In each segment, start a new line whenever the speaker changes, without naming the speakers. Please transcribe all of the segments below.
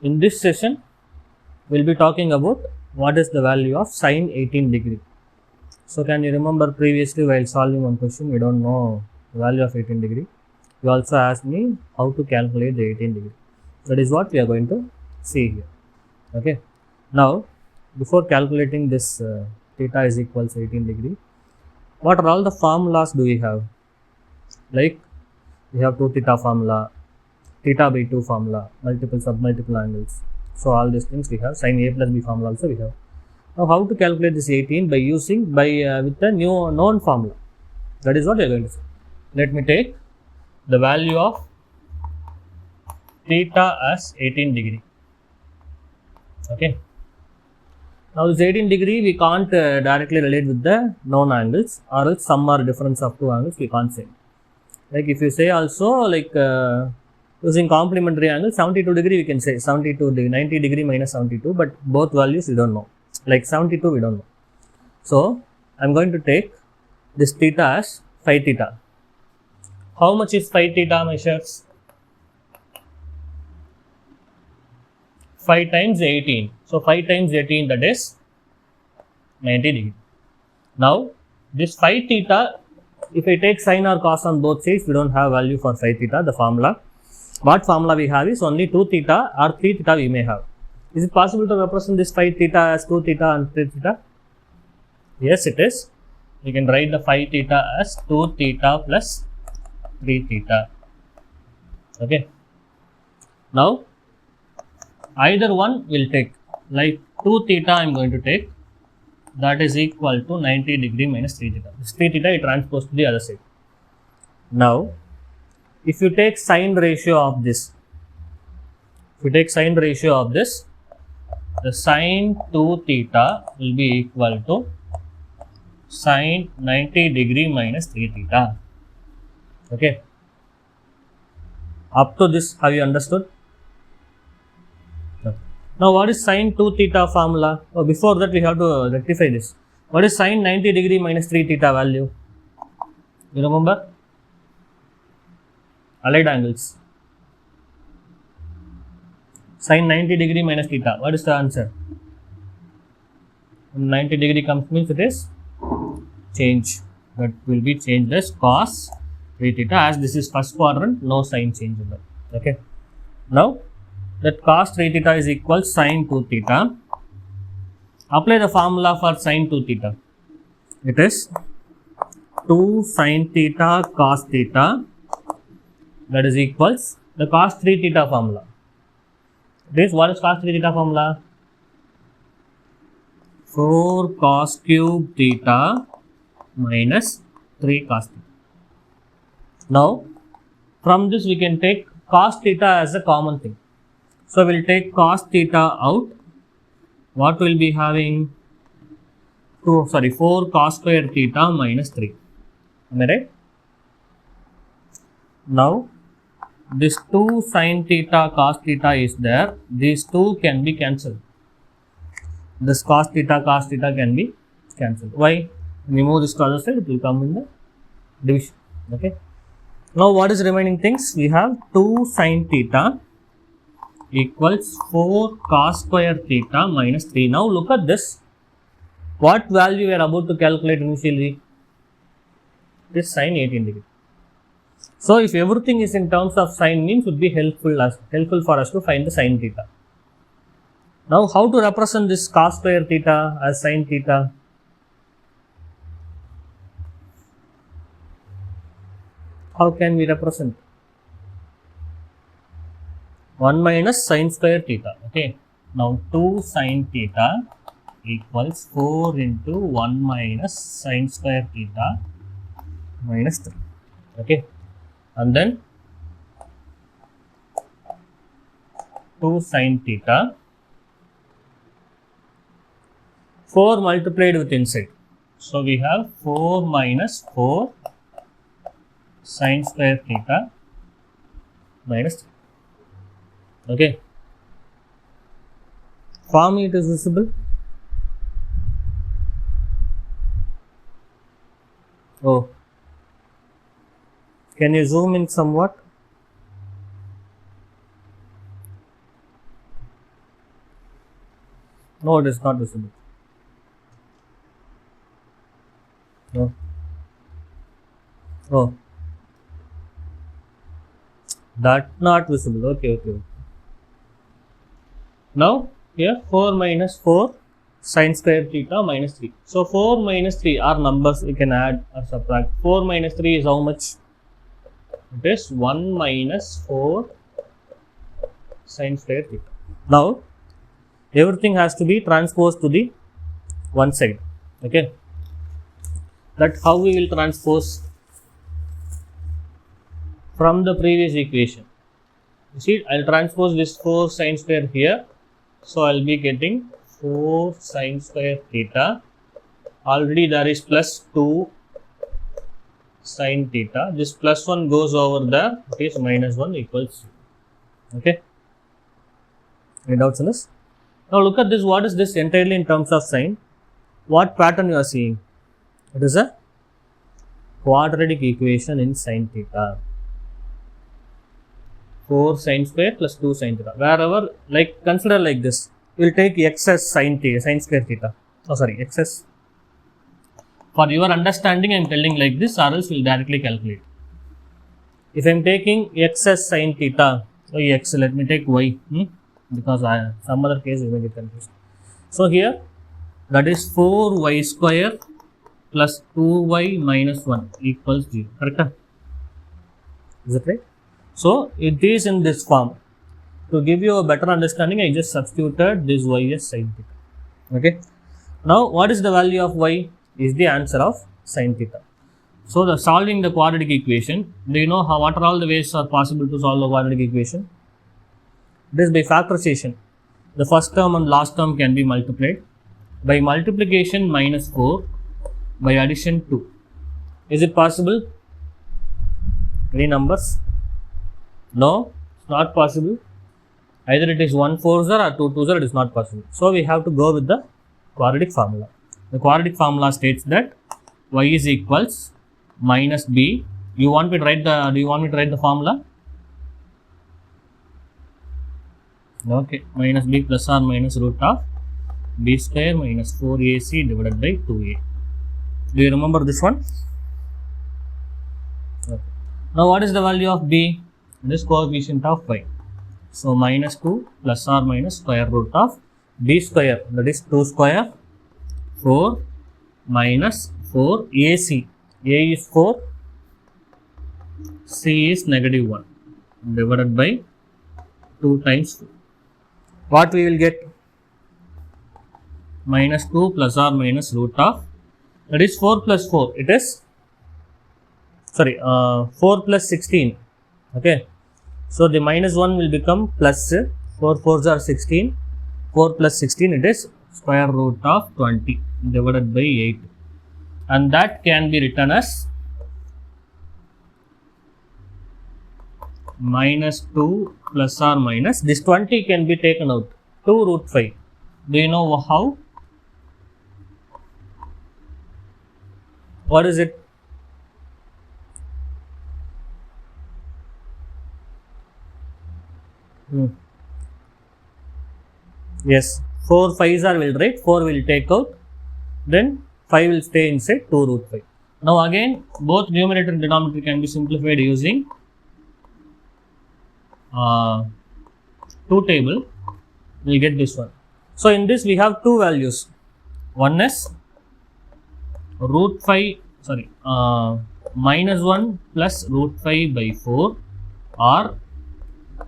In this session, we'll be talking about what is the value of sine 18 degree. So can you remember previously while solving one question, we don't know the value of 18 degree. You also asked me how to calculate the 18 degree. That is what we are going to see here. Okay. Now, before calculating this theta is equals 18 degree, what are all the formulas do we have? Like we have 2 theta formula, theta by 2 formula, multiple submultiple angles. So all these things we have. Sin A plus B formula also we have. Now how to calculate this 18 by using with the new known formula. That is what we are going to see. Let me take the value of theta as 18 degree. Okay. Now this 18 degree we can't directly relate with the known angles, or else sum or difference of two angles we can't say. Like if you say also like using complementary angle 72 degree, we can say 72 degree, 90 degree minus 72, but both values we don't know. Like 72 we don't know. So I am going to take this theta as 5 theta. How much is 5 theta measures? 5 times 18. So 5 times 18, that is 90 degree. Now this 5 theta, if I take sine or cos on both sides, we don't have value for 5 theta, the formula. What formula we have is only 2 theta or 3 theta we may have. Is it possible to represent this 5 theta as 2 theta and 3 theta? Yes, it is. We can write the 5 theta as 2 theta plus 3 theta. Okay. Now, either one will take, like 2 theta I am going to take, that is equal to 90 degree minus 3 theta. This 3 theta I transpose to the other side. Now, if you take sine ratio of this, the sine 2 theta will be equal to sine 90 degree minus 3 theta. Okay. Up to this, have you understood? No. Now, what is sine 2 theta formula? Oh, before that, we have to rectify this. What is sine 90 degree minus 3 theta value? You remember? Allied angles. Sine 90 degree minus theta. What is the answer? When 90 degree comes means it is change. That will be changed as cos 3 theta. As this is first quadrant, no sign change in that. Okay. Now, that cos 3 theta is equal sine 2 theta. Apply the formula for sine 2 theta. It is 2 sine theta cos theta, that is equals the cos 3 theta formula. This, what is cos 3 theta formula? 4 cos cube theta minus 3 cos theta. Now, from this we can take cos theta as a common thing. So, we will take cos theta out. What will be having? 4 cos square theta minus 3. Am I right? Now, this 2 sin theta cos theta is there. These two can be cancelled. This cos theta can be cancelled. Why? When you move this to the other side, it will come in the division. Okay. Now, what is remaining things? We have 2 sin theta equals 4 cos square theta minus 3. Now, look at this. What value we are about to calculate initially? This sine 18 degree. So, if everything is in terms of sine means would be helpful for us to find the sine theta. Now, how to represent this cos square theta as sine theta? How can we represent? 1 minus sine square theta. Okay. Now, 2 sine theta equals 4 into 1 minus sine square theta minus 3. Okay. And then 2 sin theta, 4 multiplied with inside. So, we have 4 minus 4 sin square theta minus 3. Okay. For me it is visible. Oh. Can you zoom in somewhat? No, it is not visible. No. Oh. That not visible. Okay. Now, here 4 minus 4 sin square theta minus 3. So, 4 minus 3 are numbers we can add or subtract. 4 minus 3 is how much? It is 1 minus 4 sin square theta. Now, everything has to be transposed to the one side. Okay. That's how we will transpose from the previous equation. You see, I'll transpose this 4 sin square here. So, I'll be getting 4 sin square theta. Already there is plus 2 sin theta. This plus 1 goes over there. It is minus 1 equals 0. Okay. Any doubts on this? Now, look at this. What is this entirely in terms of sign? What pattern you are seeing? It is a quadratic equation in sin theta. 4 sin square plus 2 sin theta. Wherever, like, consider like this. We will take x as sin theta, sin square theta. Oh, sorry, x as. For your understanding, I am telling like this, or else we will directly calculate. If I am taking x as sin theta, x, let me take y, because some other case you may get confused. So, here, that is 4y square plus 2y minus 1 equals 0. Correct? Is it right? So, it is in this form. To give you a better understanding, I just substituted this y as sin theta. Okay. Now, what is the value of y? Is the answer of sin theta. So, the solving the quadratic equation, do you know what are all the ways are possible to solve the quadratic equation? It is by factorization. The first term and last term can be multiplied. By multiplication minus 4, by addition 2. Is it possible? Any numbers? No, it's not possible. Either it is 1 4s or 2 2s, it is not possible. So, we have to go with the quadratic formula. The quadratic formula states that y is equals minus b. Do you want me to write the formula? Okay, minus b plus or minus root of b square minus 4ac divided by 2a. Do you remember this one? Okay. Now, what is the value of b? This coefficient of y. So, minus 2 plus or minus square root of b square, that is 2 square, 4 minus 4 ac. A is 4, c is negative 1 divided by 2 times 4. What we will get? Minus 2 plus or minus root of, that is 4 plus 4. It is, 4 plus 16. Okay. So, the minus 1 will become plus 4 4s are 16. 4 plus 16, it is square root of 20 divided by 8. And that can be written as minus 2 plus or minus. This 20 can be taken out. 2 root 5. Do you know how? What is it? Yes, 4 5s are will write, 4 will take out, then 5 will stay inside 2 root 5. Now again, both numerator and denominator can be simplified using 2 table. We will get this one. So in this we have two values. One is root 5, minus 1 plus root 5 by 4 or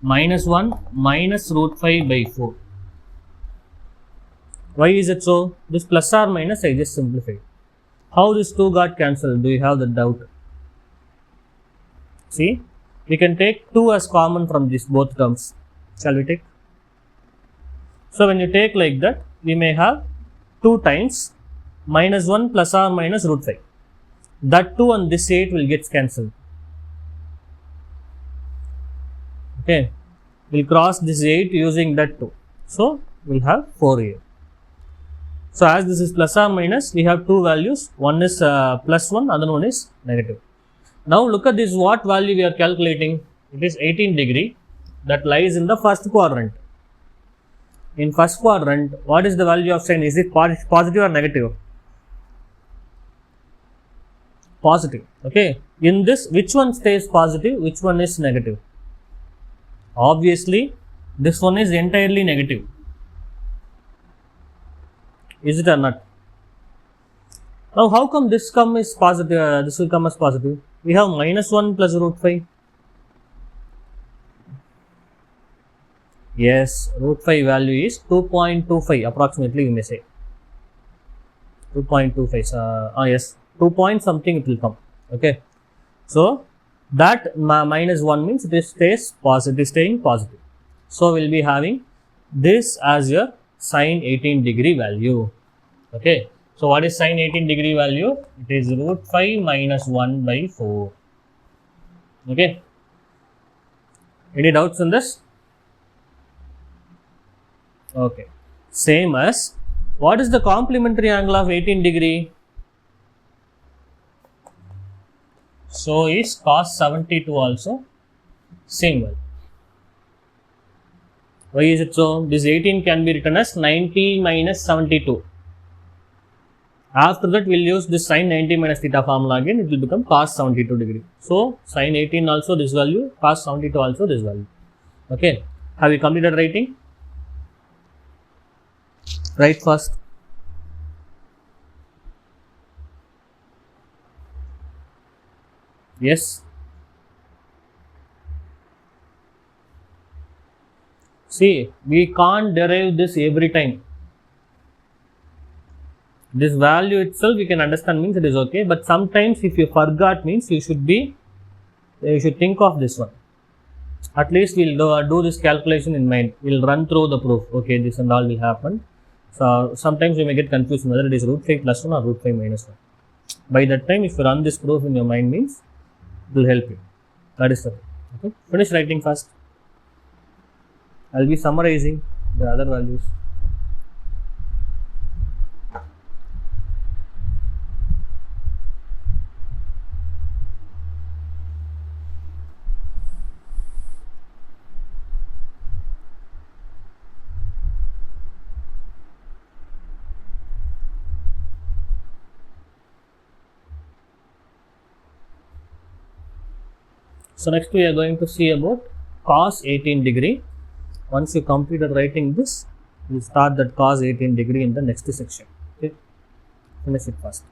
minus 1 minus root 5 by 4. Why is it so? This plus or minus I just simplified. How this 2 got cancelled? Do you have the doubt? See, we can take 2 as common from these both terms. Shall we take? So when you take like that, we may have 2 times minus 1 plus or minus root 5. That 2 and this 8 will get cancelled. Okay, we will cross this 8 using that 2. So, we will have 4 here. So, as this is plus or minus, we have two values. One is plus 1, other one is negative. Now, look at this, what value we are calculating? It is 18 degree that lies in the first quadrant. In first quadrant, what is the value of sin? Is it positive or negative? Positive. Okay. In this, which one stays positive? Which one is negative? Obviously, this one is entirely negative. Is it or not? Now, how come this come is positive? This will come as positive. We have -1 plus root 5. Yes, root 5 value is 2.25 approximately, we may say. 2.25. Yes, 2 point something it will come. Okay. So, that -1 means this stays positive, staying positive. So, we will be having this as your sine 18 degree value. Okay. So, what is sine 18 degree value? It is root 5 minus 1 by 4. Okay. Any doubts on this? Okay. Same as, what is the complementary angle of 18 degree? So, is cos 72 also same value. Why is it so? This 18 can be written as 90 minus 72. After that, we will use this sin 90 minus theta formula again, it will become cos 72 degree. So, sin 18 also this value, cos 72 also this value. Okay. Have you completed writing? Write first. Yes. See, we can't derive this every time. This value itself we can understand means it is okay, but sometimes if you forgot means you should think of this one. At least we'll do this calculation in mind. We'll run through the proof. Okay, this and all will happen. So sometimes you may get confused whether it is root 5 plus 1 or root 5 minus 1. By that time, if you run this proof in your mind means it will help you. That is the way. Okay. Finish writing first. I will be summarizing the other values. So next we are going to see about cos 18 degree. Once you completed writing this, we will start that cos 18 degree in the next section. Okay, finish it first.